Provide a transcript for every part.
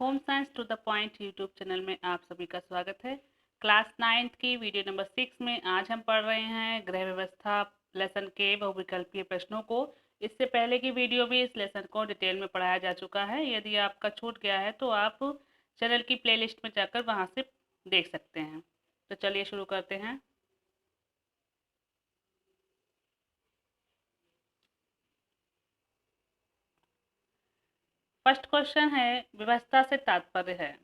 Home science to the point YouTube channel में आप सभी का स्वागत है। क्लास 9th की वीडियो नंबर 6 में आज हम पढ़ रहे हैं गृह व्यवस्था लेसन के बहुविकल्पीय प्रश्नों को। इससे पहले की वीडियो में इस लेसन को डिटेल में पढ़ाया जा चुका है। यदि आपका छूट गया है तो आप चैनल की प्लेलिस्ट में जाकर वहाँ से देख सकते हैं। तो चलिए शुरू करते हैं। फर्स्ट क्वेश्चन है, व्यवस्था से तात्पर्य है।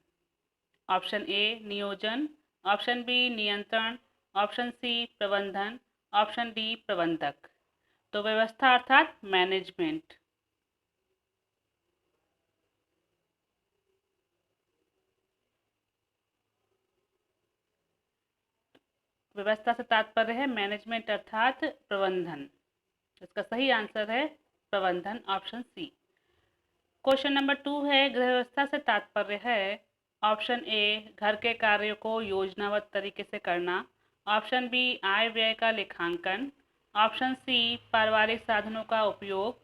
ऑप्शन ए नियोजन, ऑप्शन बी नियंत्रण, ऑप्शन सी प्रबंधन, ऑप्शन डी प्रबंधक। तो व्यवस्था अर्थात मैनेजमेंट। व्यवस्था से तात्पर्य है मैनेजमेंट अर्थात प्रबंधन। इसका सही आंसर है प्रबंधन, ऑप्शन सी। क्वेश्चन नंबर 2 है, गृह व्यवस्था से तात्पर्य है। ऑप्शन ए घर के कार्यों को योजनाबद्ध तरीके से करना, ऑप्शन बी आय व्यय का लेखांकन, ऑप्शन सी पारिवारिक साधनों का उपयोग,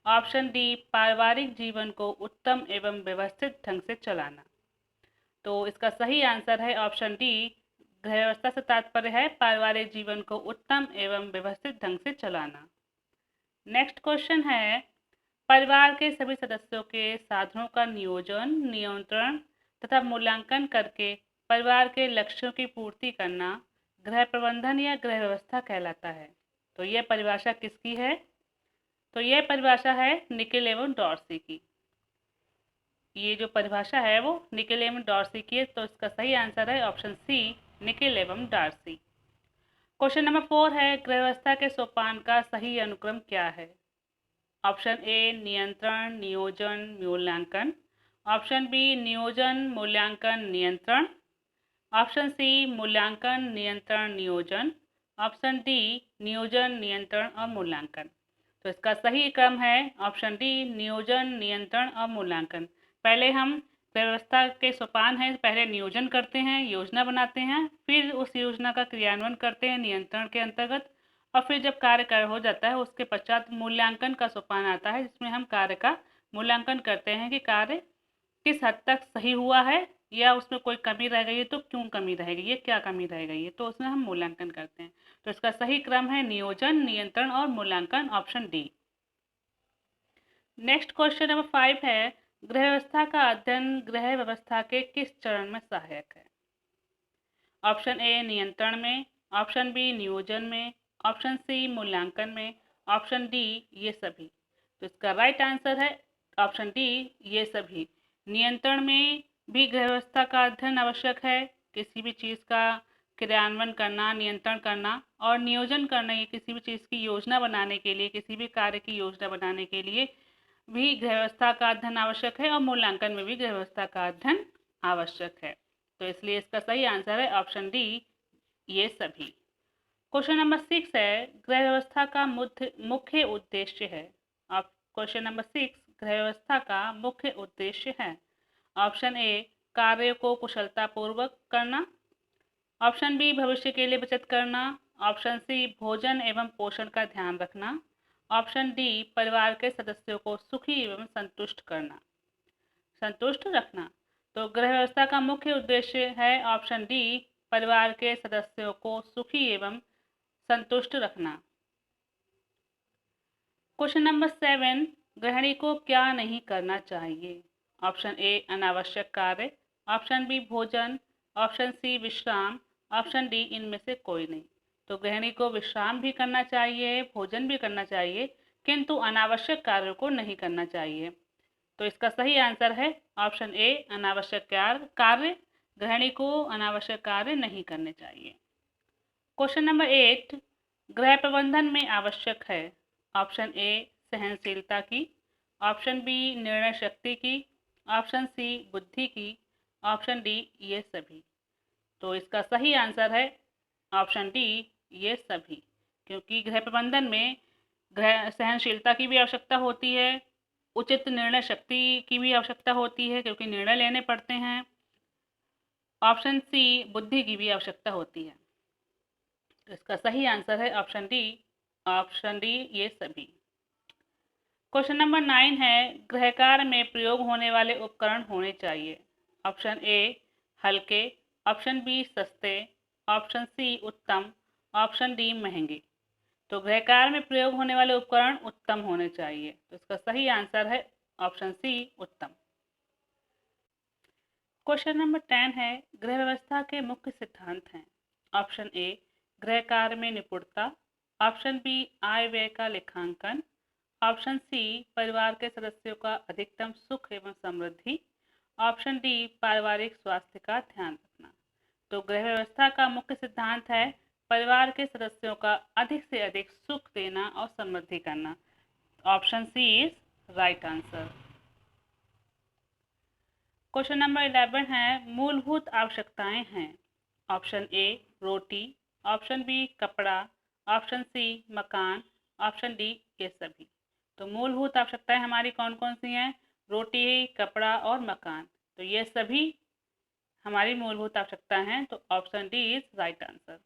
ऑप्शन डी पारिवारिक जीवन को उत्तम एवं व्यवस्थित ढंग से चलाना। तो इसका सही आंसर है ऑप्शन डी, गृह व्यवस्था से तात्पर्य है पारिवारिक जीवन को उत्तम एवं व्यवस्थित ढंग से चलाना। नेक्स्ट क्वेश्चन है, परिवार के सभी सदस्यों के साधनों का नियोजन, नियंत्रण तथा मूल्यांकन करके परिवार के लक्ष्यों की पूर्ति करना गृह प्रबंधन या गृह व्यवस्था कहलाता है। तो यह परिभाषा किसकी है? तो यह परिभाषा है निकेल एवं डॉर्सी की। ये जो परिभाषा है वो निकेल एवं डॉर्सी की है। तो इसका सही आंसर है ऑप्शन सी, निकेल एवं डॉर्सी। क्वेश्चन नंबर 4 है, गृह व्यवस्था के सोपान का सही अनुक्रम क्या है? ऑप्शन ए नियंत्रण, नियोजन, मूल्यांकन, ऑप्शन बी नियोजन, मूल्यांकन, नियंत्रण, ऑप्शन सी मूल्यांकन, नियंत्रण, नियोजन, ऑप्शन डी नियोजन, नियंत्रण और मूल्यांकन। तो इसका सही क्रम है ऑप्शन डी, नियोजन, नियंत्रण और मूल्यांकन। पहले हम व्यवस्था के सोपान है, पहले नियोजन करते हैं, योजना बनाते हैं, फिर उस योजना का क्रियान्वयन करते हैं नियंत्रण के अंतर्गत, और फिर जब कार्य हो जाता है उसके पश्चात मूल्यांकन का सोपान आता है, जिसमें हम कार्य का मूल्यांकन करते हैं कि कार्य किस हद तक सही हुआ है या उसमें कोई कमी रह गई है तो क्यों कमी रह गई है, क्या कमी रह गई है, तो उसमें हम मूल्यांकन करते हैं। तो इसका सही क्रम है नियोजन, नियंत्रण और मूल्यांकन, option D. Next question number 5 है, गृह व्यवस्था का अध्ययन गृह व्यवस्था के किस चरण में सहायक है? ऑप्शन ए नियंत्रण में, ऑप्शन बी नियोजन में, ऑप्शन सी मूल्यांकन में, ऑप्शन डी ये सभी। तो इसका राइट आंसर है ऑप्शन डी, ये सभी। नियंत्रण में भी गृह व्यवस्था का अध्ययन आवश्यक है, किसी भी चीज़ का क्रियान्वयन करना, नियंत्रण करना और नियोजन करना, ये किसी भी चीज़ की योजना बनाने के लिए, किसी भी कार्य की योजना बनाने के लिए भी गृह व्यवस्था का अध्ययन आवश्यक है और मूल्यांकन में भी गृह व्यवस्था का अध्ययन आवश्यक है। तो इसलिए इसका सही आंसर है ऑप्शन डी, ये सभी। क्वेश्चन नंबर 6 है, गृह व्यवस्था का मुख्य उद्देश्य है। अब क्वेश्चन नंबर 6, गृह व्यवस्था का मुख्य उद्देश्य है। ऑप्शन ए कार्य को कुशलतापूर्वक करना, ऑप्शन बी भविष्य के लिए बचत करना, ऑप्शन सी भोजन एवं पोषण का ध्यान रखना, ऑप्शन डी परिवार के सदस्यों को सुखी एवं संतुष्ट रखना। तो गृह व्यवस्था का मुख्य उद्देश्य है ऑप्शन डी, परिवार के सदस्यों को सुखी एवं संतुष्ट रखना। क्वेश्चन नंबर 7, गृहिणी को क्या नहीं करना चाहिए? ऑप्शन ए अनावश्यक कार्य, ऑप्शन बी भोजन, ऑप्शन सी विश्राम, ऑप्शन डी इनमें से कोई नहीं। तो गृहिणी को विश्राम भी करना चाहिए, भोजन भी करना चाहिए, किंतु अनावश्यक कार्यों को नहीं करना चाहिए। तो इसका सही आंसर है ऑप्शन ए, अनावश्यक कार्य। गृहिणी को अनावश्यक कार्य नहीं करने चाहिए। क्वेश्चन नंबर 8, गृह प्रबंधन में आवश्यक है। ऑप्शन ए सहनशीलता की, ऑप्शन बी निर्णय शक्ति की, ऑप्शन सी बुद्धि की, ऑप्शन डी ये सभी। तो इसका सही आंसर है ऑप्शन डी, ये सभी। क्योंकि गृह प्रबंधन में गृह सहनशीलता की भी आवश्यकता होती है, उचित निर्णय शक्ति की भी आवश्यकता होती है क्योंकि निर्णय लेने पड़ते हैं, ऑप्शन सी बुद्धि की भी आवश्यकता होती है। तो इसका सही आंसर है ऑप्शन डी, ये सभी। क्वेश्चन नंबर 9 है, गृह कार्य में प्रयोग होने वाले उपकरण होने चाहिए। ऑप्शन ए हल्के, ऑप्शन बी सस्ते, ऑप्शन सी उत्तम, ऑप्शन डी महंगे। तो गृह कार्य में प्रयोग होने वाले उपकरण उत्तम होने चाहिए। तो इसका सही आंसर है ऑप्शन सी उत्तम। क्वेश्चन नंबर 10 है, गृह व्यवस्था के मुख्य सिद्धांत हैं। ऑप्शन ए गृह कार्य में निपुणता, ऑप्शन बी आय व्यय का लेखांकन, ऑप्शन सी परिवार के सदस्यों का अधिकतम सुख एवं समृद्धि, ऑप्शन डी पारिवारिक स्वास्थ्य का ध्यान रखना। तो गृह व्यवस्था का मुख्य सिद्धांत है परिवार के सदस्यों का अधिक से अधिक सुख देना और समृद्धि करना। Option C is right answer. Question number 11 है, मूलभूत आवश्यकताएं हैं। ऑप्शन ए रोटी, ऑप्शन बी कपड़ा, ऑप्शन सी मकान, ऑप्शन डी ये सभी। तो मूलभूत आवश्यकताएं हमारी कौन कौन सी हैं? रोटी, कपड़ा और मकान। तो ये सभी हमारी मूलभूत आवश्यकता हैं। तो option D is right answer.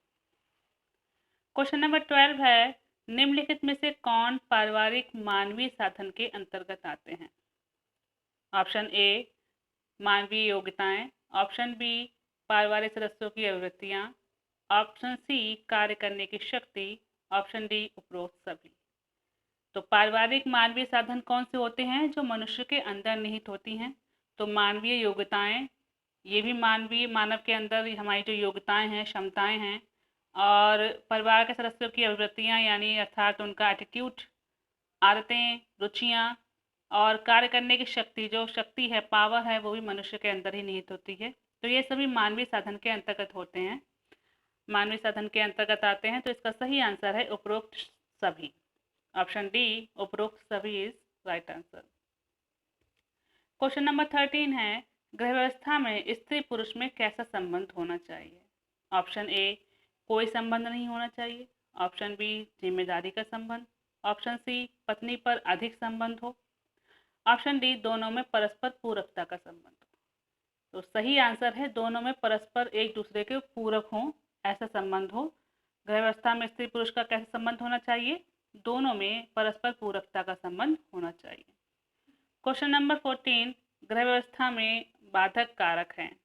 Question number 12 है, निम्नलिखित में से कौन पारिवारिक मानवीय साधन के अंतर्गत आते हैं? ऑप्शन ए मानवीय योग्यताएं, ऑप्शन बी पारिवारिक सदस्यों की अभिवृत्तियां, ऑप्शन सी कार्य करने की शक्ति, ऑप्शन डी उपरोक्त सभी। तो पारिवारिक मानवीय साधन कौन से होते हैं? जो मनुष्य के अंदर निहित होती हैं। तो मानवीय योग्यताएं, ये भी मानव के अंदर हमारी जो योग्यताएं हैं, क्षमताएं हैं। और परिवार के सदस्यों की अभिवृत्तियां यानी अर्थात उनका एटीट्यूड, आदतें, रुचियां और कार्य करने की शक्ति, जो शक्ति है, पावर है, वो भी मनुष्य के अंदर ही निहित होती है। तो ये सभी मानवीय साधन के अंतर्गत होते हैं, मानवीय साधन के अंतर्गत आते हैं। तो इसका सही आंसर है उपरोक्त सभी। ऑप्शन डी उपरोक्त सभी is right answer. Question number 13 है, गृह व्यवस्था में स्त्री पुरुष में कैसा संबंध होना चाहिए? ऑप्शन ए कोई संबंध नहीं होना चाहिए, ऑप्शन बी जिम्मेदारी का संबंध, ऑप्शन सी पत्नी पर अधिक संबंध हो, ऑप्शन डी दोनों में परस्पर पूरकता का संबंध हो। तो सही आंसर है दोनों में परस्पर एक दूसरे के पूरक हों, ऐसा संबंध हो। गृह व्यवस्था में स्त्री पुरुष का कैसा संबंध होना चाहिए? दोनों में परस्पर पूरकता का संबंध होना चाहिए। क्वेश्चन नंबर 14, गृह व्यवस्था में बाधक कारक हैं।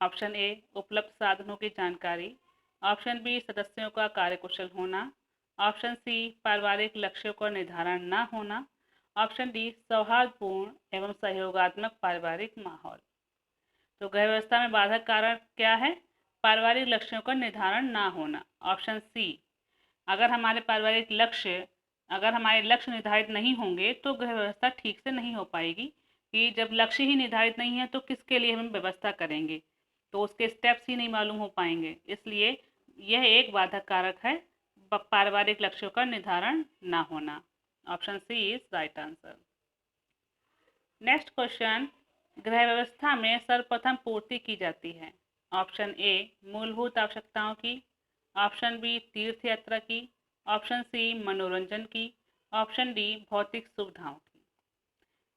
ऑप्शन ए उपलब्ध साधनों की जानकारी, ऑप्शन बी सदस्यों का कार्यकुशल होना, ऑप्शन सी पारिवारिक लक्ष्यों का निर्धारण न होना, ऑप्शन डी सौहार्दपूर्ण एवं सहयोगात्मक पारिवारिक माहौल। तो गृह व्यवस्था में बाधक कारक क्या है? पारिवारिक लक्ष्यों का निर्धारण ना होना। ऑप्शन सी, अगर हमारे लक्ष्य निर्धारित नहीं होंगे तो गृह व्यवस्था ठीक से नहीं हो पाएगी। कि जब लक्ष्य ही निर्धारित नहीं है तो किसके लिए हम व्यवस्था करेंगे? तो उसके स्टेप्स ही नहीं मालूम हो पाएंगे। इसलिए यह एक बाधक कारक है, पारिवारिक लक्ष्यों का निर्धारण ना होना। Option C is right answer. Next question, गृह व्यवस्था में सर्वप्रथम पूर्ति की जाती है। ऑप्शन ए मूलभूत आवश्यकताओं की, ऑप्शन बी तीर्थ यात्रा की, ऑप्शन सी मनोरंजन की, ऑप्शन डी भौतिक सुविधाओं की।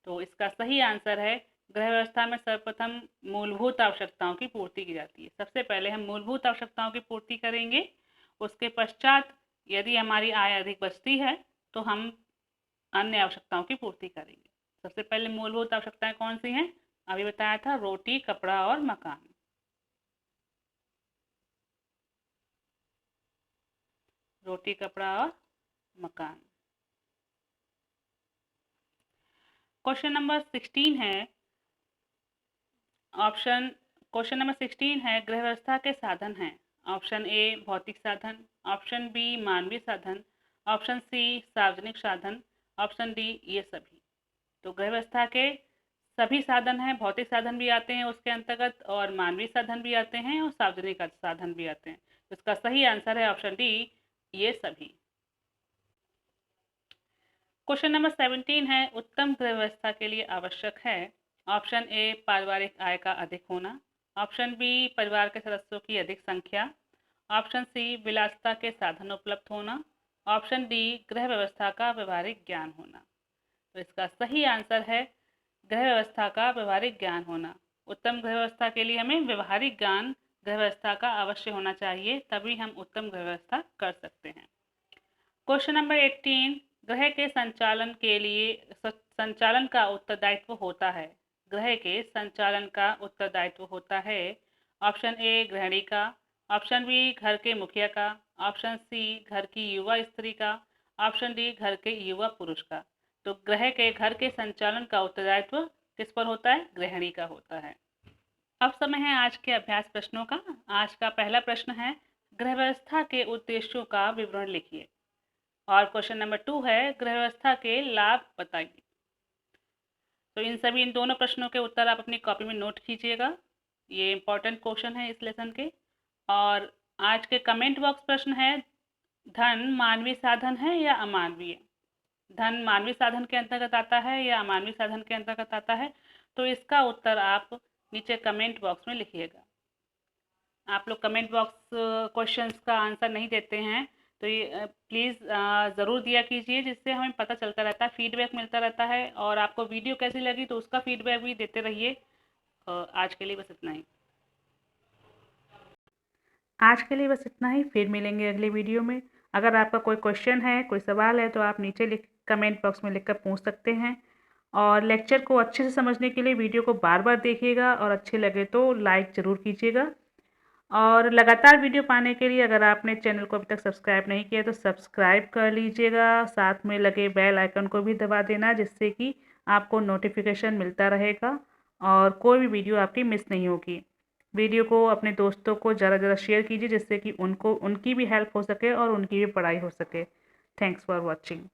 तो इसका सही आंसर है गृह व्यवस्था में सर्वप्रथम मूलभूत आवश्यकताओं की पूर्ति की जाती है। सबसे पहले हम मूलभूत आवश्यकताओं की पूर्ति करेंगे, उसके पश्चात यदि हमारी आय अधिक बचती है तो हम अन्य आवश्यकताओं की पूर्ति करेंगे। सबसे पहले मूलभूत आवश्यकताएं कौन सी हैं? अभी बताया था, रोटी, कपड़ा और मकान। रोटी, कपड़ा और मकान। क्वेश्चन नंबर 16 है, क्वेश्चन नंबर 16 है, गृह व्यवस्था के साधन हैं। ऑप्शन ए भौतिक साधन, ऑप्शन बी मानवीय साधन, ऑप्शन सी सार्वजनिक साधन, ऑप्शन डी ये सभी। तो गृह व्यवस्था के सभी साधन हैं, भौतिक साधन भी आते हैं उसके अंतर्गत, और मानवीय साधन भी आते हैं और सार्वजनिक साधन भी आते हैं। इसका सही आंसर है ऑप्शन डी ये सभी। क्वेश्चन नंबर 17 है, उत्तम गृह व्यवस्था के लिए आवश्यक है। ऑप्शन ए पारिवारिक आय का अधिक होना, ऑप्शन बी परिवार के सदस्यों की अधिक संख्या, ऑप्शन सी विलासिता के साधन उपलब्ध होना, ऑप्शन डी गृह व्यवस्था का व्यवहारिक ज्ञान होना। तो इसका सही आंसर है गृह व्यवस्था का व्यवहारिक ज्ञान होना। उत्तम गृह व्यवस्था के लिए हमें व्यवहारिक ज्ञान गृह व्यवस्था का अवश्य होना चाहिए, तभी हम उत्तम गृह व्यवस्था कर सकते हैं। क्वेश्चन नंबर 18, ग्रह के संचालन के लिए संचालन का उत्तरदायित्व होता है। ग्रह के संचालन का उत्तरदायित्व होता है। ऑप्शन ए गृहिणी का, ऑप्शन बी घर के मुखिया का, ऑप्शन सी घर की युवा स्त्री का, ऑप्शन डी घर के युवा पुरुष का। तो घर के संचालन का उत्तरदायित्व किस पर होता है? गृहिणी का होता है। अब समय है आज के अभ्यास प्रश्नों का। आज का पहला प्रश्न है, गृह व्यवस्था के उद्देश्यों का विवरण लिखिए। और क्वेश्चन नंबर 2 है, गृह व्यवस्था के लाभ बताइए। तो इन दोनों प्रश्नों के उत्तर आप अपनी कॉपी में नोट कीजिएगा। ये इंपॉर्टेंट क्वेश्चन है इस लेसन के। और आज के कमेंट बॉक्स प्रश्न है, धन मानवीय साधन है या अमानवीय? धन मानवीय साधन के अंतर्गत आता है या अमानवीय साधन के अंतर्गत आता है? तो इसका उत्तर आप नीचे कमेंट बॉक्स में लिखिएगा। आप लोग कमेंट बॉक्स क्वेश्चंस का आंसर नहीं देते हैं तो ये प्लीज़ ज़रूर दिया कीजिए, जिससे हमें पता चलता रहता है, फीडबैक मिलता रहता है। और आपको वीडियो कैसी लगी तो उसका फीडबैक भी देते रहिए। आज के लिए बस इतना ही। फिर मिलेंगे अगले वीडियो में। अगर आपका कोई क्वेश्चन है, कोई सवाल है, तो आप नीचे कमेंट बॉक्स में लिखकर पूछ सकते हैं। और लेक्चर को अच्छे से समझने के लिए वीडियो को बार बार देखिएगा और अच्छे लगे तो लाइक ज़रूर कीजिएगा। और लगातार वीडियो पाने के लिए अगर आपने चैनल को अभी तक सब्सक्राइब नहीं किया तो सब्सक्राइब कर लीजिएगा। साथ में लगे बेल आइकन को भी दबा देना, जिससे कि आपको नोटिफिकेशन मिलता रहेगा और कोई भी वीडियो आपकी मिस नहीं होगी। वीडियो को अपने दोस्तों को ज़रा शेयर कीजिए, जिससे कि उनकी भी हेल्प हो सके और उनकी भी पढ़ाई हो सके। Thanks for watching.